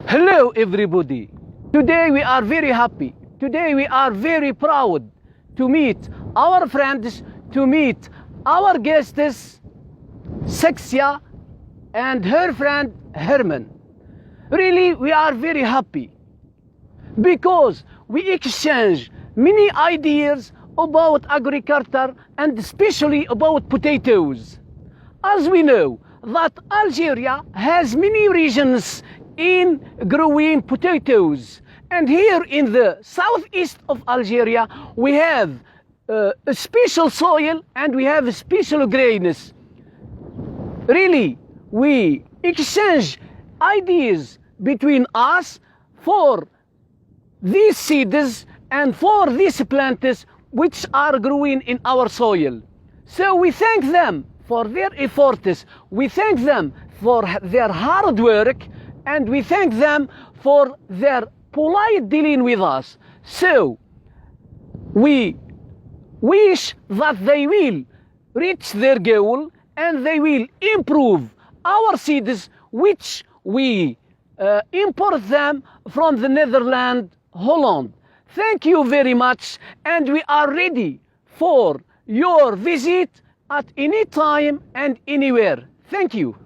Hello everybody. Today we are very happy. Today we are very proud to meet our friends, to meet our guests, Sexia and her friend Herman. Really, we are very happy because we exchange many ideas about agriculture and especially about potatoes. As we know that Algeria has many regions in growing potatoes, and here in the southeast of Algeria we have a special soil and we have a special grayness. Really, we exchange ideas between us for these seeds and for these plants which are growing in our soil. So we thank them for their efforts, we thank them for their hard work, and we thank them for their polite dealing with us. So we wish that they will reach their goal and they will improve our seeds which we import them from the Netherlands, Holland. Thank you very much, and we are ready for your visit at any time and anywhere. Thank you.